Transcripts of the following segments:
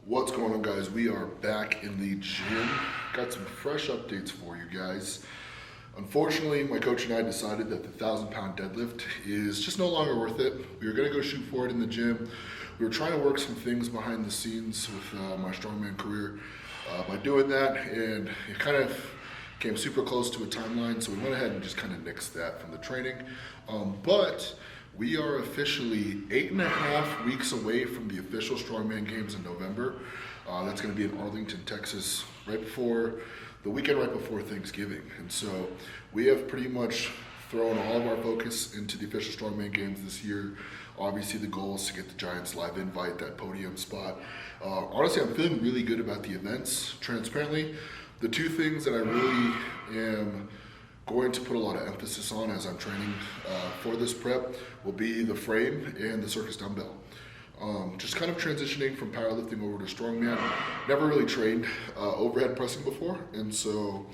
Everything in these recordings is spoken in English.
What's going on, guys? We are back in the gym. Got some fresh updates for you guys. Unfortunately, my coach and I decided that the 1,000-pound deadlift is just no longer worth it. We were gonna go shoot for it in the gym. We were trying to work some things behind the scenes with my strongman career by doing that, and it kind of came super close to a timeline, so we went ahead and just kind of nixed that from the training. But we are officially 8.5 weeks away from the official Strongman Games in November. That's going to be in Arlington, Texas, right before the weekend, right before Thanksgiving. And so we have pretty much thrown all of our focus into the official Strongman Games this year. Obviously, the goal is to get the Giants live invite, that podium spot. Honestly, I'm feeling really good about the events. Transparently, the two things that I really am going to put a lot of emphasis on as I'm training for this prep will be the frame and the circus dumbbell. Just kind of transitioning from powerlifting over to strongman. Never really trained overhead pressing before, and so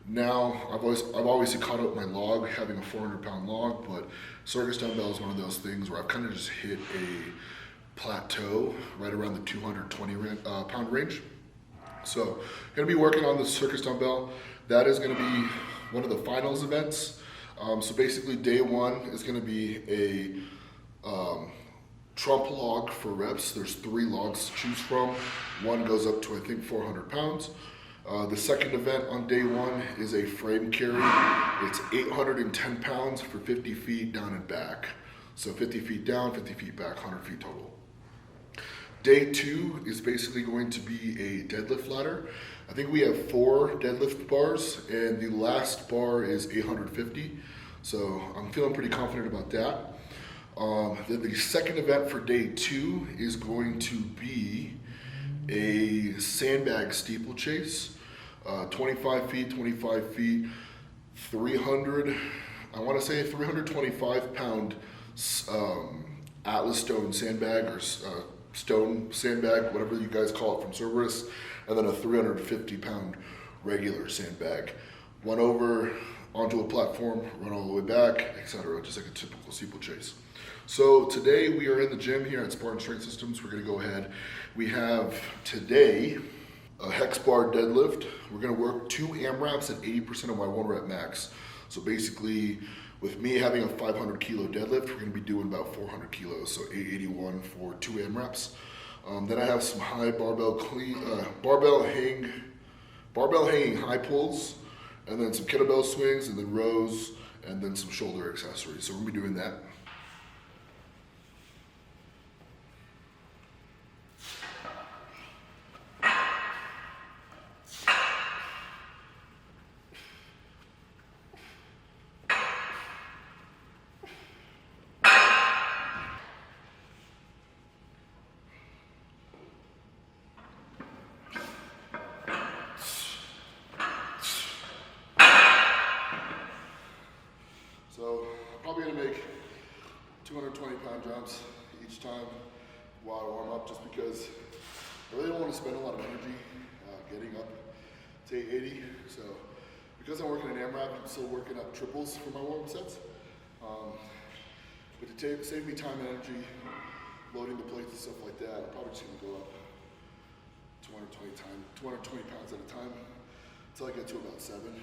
now I've obviously caught up my log, having a 400-pound log, but circus dumbbell is one of those things where I've kind of just hit a plateau right around the 220 pound range. So gonna be working on the circus dumbbell. That is gonna be one of the finals events. So basically day one is gonna be a trump log for reps. There's 3 logs to choose from. One goes up to, I think, 400 pounds. The second event on day one is a frame carry. It's 810 pounds for 50 feet down and back. So 50 feet down, 50 feet back, 100 feet total. Day 2 is basically going to be a deadlift ladder. I think we have 4 deadlift bars, and the last bar is 850. So I'm feeling pretty confident about that. Then the second event for day 2 is going to be a sandbag steeplechase. 25 feet, 300, I want to say 325 pound Atlas stone sandbag, or stone sandbag, whatever you guys call it from Cerberus, and then a 350 pound regular sandbag. One over onto a platform, run all the way back, etc., just like a typical steeplechase. So today we are in the gym here at Spartan Strength Systems. We're gonna go ahead. We have today a hex bar deadlift. We're gonna work 2 AMRAPs at 80% of my 1 rep max. So basically, with me having a 500 kilo deadlift, we're gonna be doing about 400 kilos, so 881 for 2 AMRAPs. Then I have some high barbell hanging high pulls, and then some kettlebell swings, and then rows, and then some shoulder accessories. So we're gonna be doing that. So I'm probably gonna make 220 pound jumps each time while I warm up, just because I really don't want to spend a lot of energy getting up to 880. So because I'm working an AMRAP, I'm still working up triples for my warm-up sets. But to save me time and energy loading the plates and stuff like that, I'm probably just gonna go up 220 pounds at a time until I get to about 7.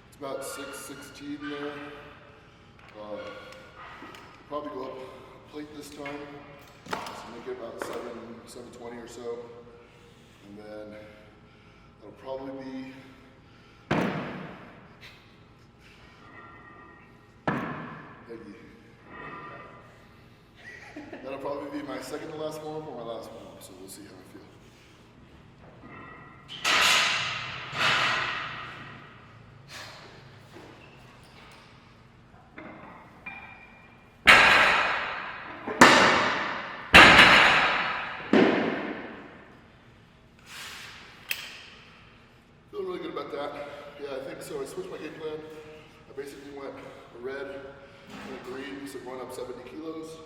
It's about 616 there. Probably go up plate this time. So make it about 720 or so. And then that'll probably be that'll probably be my second to last warm-up or my last warm-up, so we'll see how I feel. Really good about that. Yeah, I think so. I switched my game plan. I basically went a red and a green, so going up 70 kilos.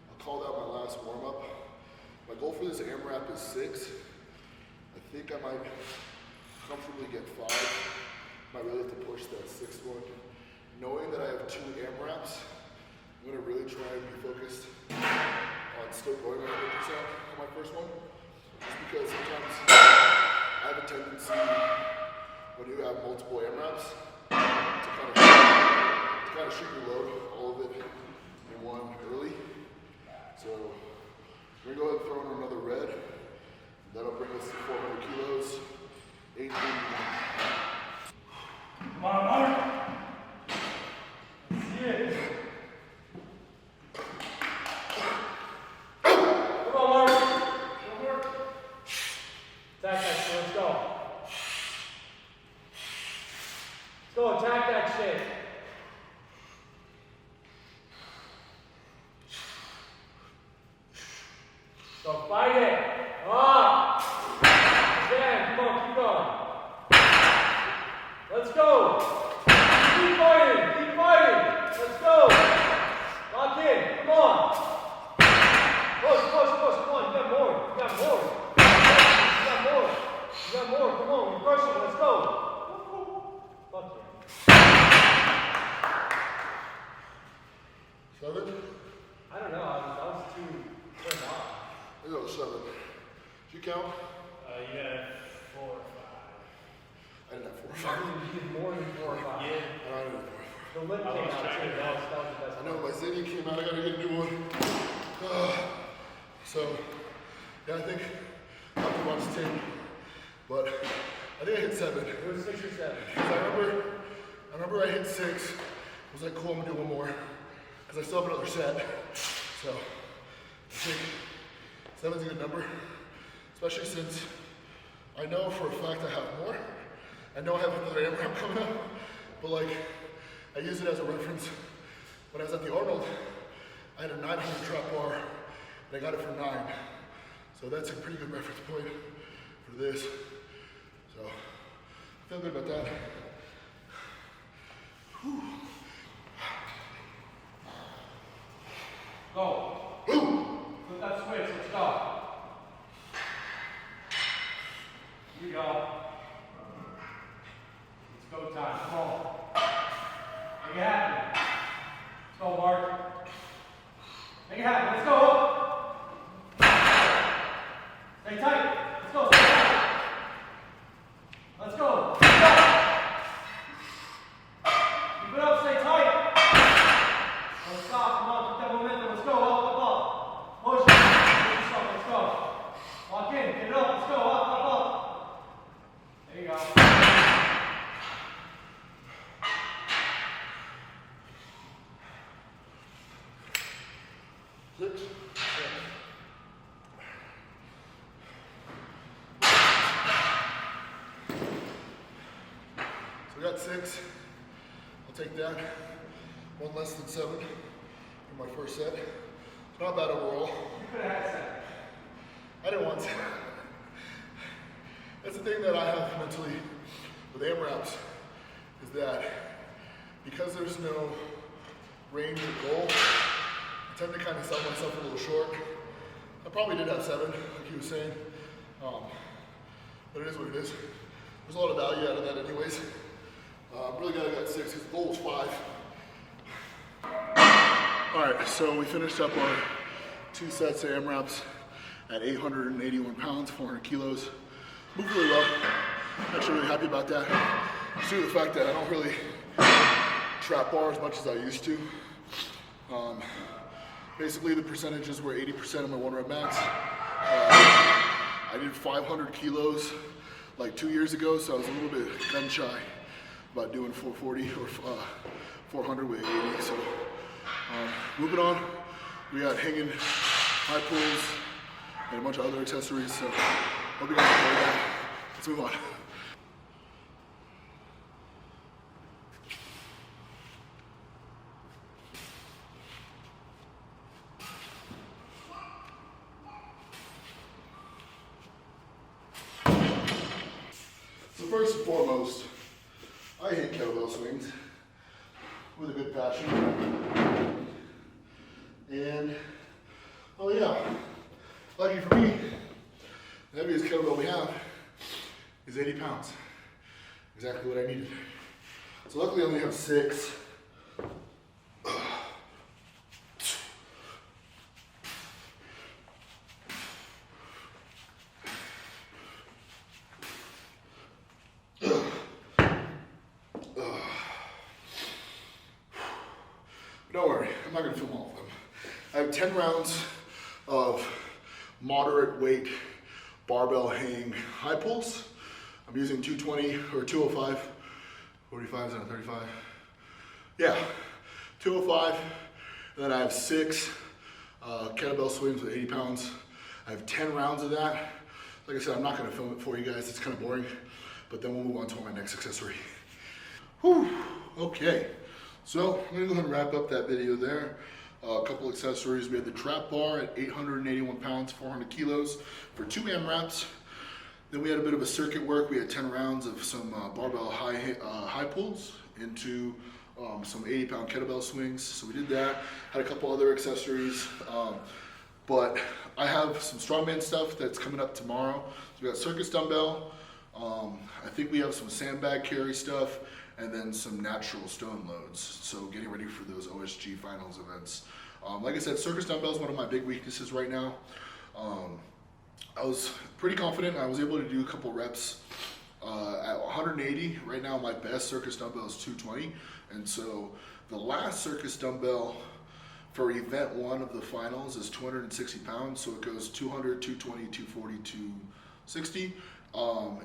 I called out my last warm goal for this AMRAP is 6. I think I might comfortably get 5. Might really have to push that 6th one. Knowing that I have 2 AMRAPs, I'm gonna really try and be focused on still going 100% on my first one. Just because sometimes I have a tendency when you have multiple AMRAPs to kind of shoot your load, all of it in one early. So we're gonna go ahead and throw in another red. That'll bring us to 400 kilos, 881. Come on, Marc. That's it. Come on, Marc. Good work. Attack that shit. Let's go. Let's go. Attack that shit. Go fight it. Up. Again. Come on. Keep going. Let's go. Keep fighting. Keep fighting. Let's go. Lock in. Come on. Push, push, push. Come on. You got more. You got more. You got more. You got more. Come on. You're crushing. Let's go. Fuck yeah. 7? I don't know. That was too off. I go 7. Did you count? You had 4 or 5. I didn't have 4 or 5. You did more than 4 or 5. I Yeah. didn't have 4 or 5. The lip came out too. That was the best. I know my Ziggy came out, I gotta get a new one. So, yeah, I think I have to watch 10, but I think I hit 7. It was 6 or 7. I remember I hit 6. I was like, cool, I'm gonna do one more, because I still have another set. So, I think 7's a good number, especially since I know for a fact I have more. I know I have another AMRAP coming up, but like, I use it as a reference. When I was at the Arnold, I had a 900 trap bar, and I got it for 9. So that's a pretty good reference point for this. So I feel good about that. Whew. Go. Flip that switch. Let's go. Here we go. It's go time. Come on. Make it happen. Let's go, Marc. Make it happen. Let's go. Stay tight. Let's go. Stay tight. Let's go. Keep it up. Stay tight. Don't stop. Come on. Keep that momentum. Let's go. Up. Push. Push yourself. Let's go. Lock in. Get it up. Let's go. Up. There you go. 6. So we got 6. I'll take that. 1 less than 7 for my first set. It's not bad overall. You could have had 7. I didn't want to. That's the thing that I have mentally with AMRAPs, is that because there's no range or goal, I tend to kind of sell myself a little short. I probably did have 7, like he was saying, but it is what it is. There's a lot of value out of that anyways. I'm really glad I got 6, because the goal was 5. All right, so we finished up our 2 sets of AMRAPs at 881 pounds, 400 kilos. Moved really well. Actually really happy about that. Due to the fact that I don't really trap bar as much as I used to. Basically the percentages were 80% of my 1 rep max. I did 500 kilos like 2 years ago, so I was a little bit gun shy about doing 440 or 400 with 80. So moving on, we got hanging high pulls and a bunch of other accessories. So hope you guys enjoy that. Let's move on. So first and foremost, I hate kettlebell swings with a good passion. And, oh yeah, Lucky for me, the heaviest kettlebell we have is 80 pounds. Exactly what I needed. So luckily I only have 6. Don't worry, I'm not going to film all of them. I have 10 rounds of moderate weight barbell hang high pulls. I'm using 220 or 205, 45 is that a 35? Yeah, 205, and then I have 6 kettlebell swings with 80 pounds. I have 10 rounds of that. Like I said, I'm not going to film it for you guys, it's kind of boring, but then we'll move on to my next accessory. Whew, okay. So I'm gonna go ahead and wrap up that video there. A couple accessories. We had the trap bar at 881 pounds, 400 kilos for 2 AMRAPs. Then we had a bit of a circuit work. We had 10 rounds of some barbell high pulls into some 80-pound kettlebell swings. So we did that. Had a couple other accessories. But I have some strongman stuff that's coming up tomorrow. So we got circus dumbbell. I think we have some sandbag carry stuff, and then some natural stone loads. So getting ready for those OSG finals events. Like I said, circus dumbbell is one of my big weaknesses right now. I was pretty confident. I was able to do a couple reps at 180. Right now my best circus dumbbell is 220. And so the last circus dumbbell for event 1 of the finals is 260 pounds. So it goes 200, 220, 240, 260.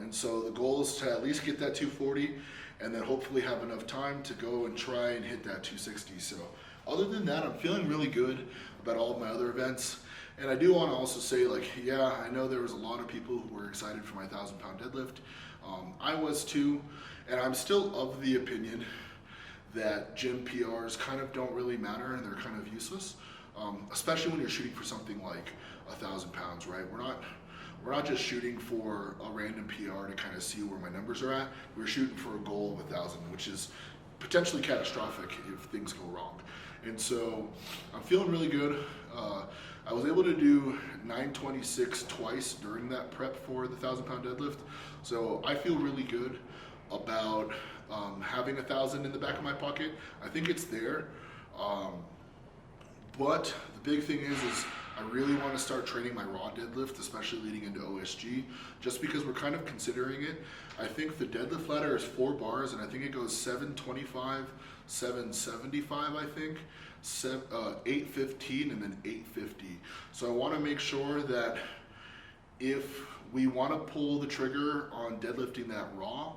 And so the goal is to at least get that 240 and then hopefully have enough time to go and try and hit that 260. So other than that, I'm feeling really good about all of my other events. And I do want to also say, like, yeah, I know there was a lot of people who were excited for my 1,000-pound deadlift. I was too, and I'm still of the opinion that gym PRs kind of don't really matter and they're kind of useless, especially when you're shooting for something like 1,000 pounds, right? We're not just shooting for a random PR to kind of see where my numbers are at. We're shooting for a goal of 1,000, which is potentially catastrophic if things go wrong. And so I'm feeling really good. I was able to do 926 twice during that prep for the 1,000-pound deadlift. So I feel really good about having 1,000 in the back of my pocket. I think it's there. But the big thing is I really want to start training my raw deadlift, especially leading into OSG, just because we're kind of considering it. I think the deadlift ladder is 4 bars, and I think it goes 725, 775, I think, 815, and then 850. So I want to make sure that if we want to pull the trigger on deadlifting that raw,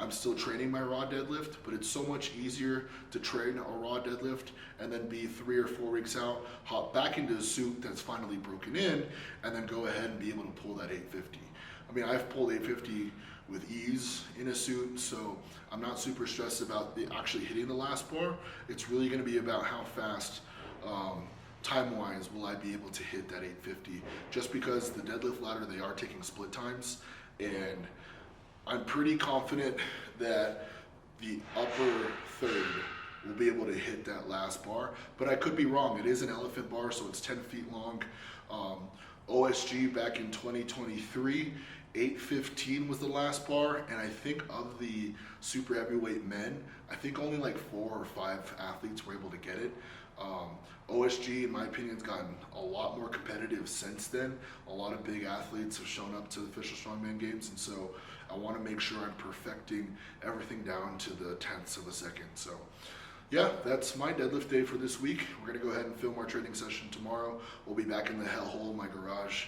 I'm still training my raw deadlift, but it's so much easier to train a raw deadlift and then be 3 or 4 weeks out, hop back into a suit that's finally broken in, and then go ahead and be able to pull that 850. I mean, I've pulled 850 with ease in a suit, so I'm not super stressed about actually hitting the last bar. It's really going to be about how fast, time-wise, will I be able to hit that 850, just because the deadlift ladder, they are taking split times, and I'm pretty confident that the upper third will be able to hit that last bar, but I could be wrong. It is an elephant bar, so it's 10 feet long. OSG back in 2023, 815 was the last bar, and I think of the super heavyweight men, I think only like 4 or 5 athletes were able to get it. OSG, in my opinion, has gotten a lot more competitive since then. A lot of big athletes have shown up to the official strongman games, and so I want to make sure I'm perfecting everything down to the tenths of a second. So yeah, that's my deadlift day for this week. We're going to go ahead and film our training session tomorrow. We'll be back in the hellhole in my garage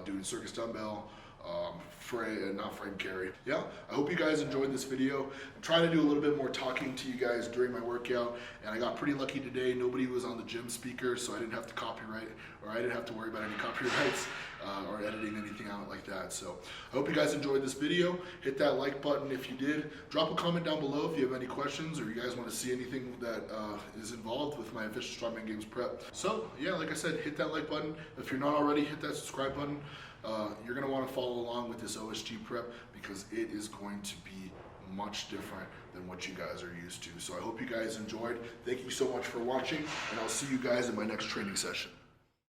doing circus dumbbell, not frame carry. Yeah, I hope you guys enjoyed this video. I'm trying to do a little bit more talking to you guys during my workout, and I got pretty lucky today. Nobody was on the gym speaker, so I didn't have to copyright, or I didn't have to worry about any copyrights or editing anything out like that. So I hope you guys enjoyed this video. Hit that like button if you did. Drop a comment down below if you have any questions or you guys want to see anything that is involved with my official Strongman Games prep. So yeah, like I said, hit that like button. If you're not already, hit that subscribe button. You're going to want to follow along with this OSG prep because it is going to be much different than what you guys are used to. So I hope you guys enjoyed. Thank you so much for watching, and I'll see you guys in my next training session.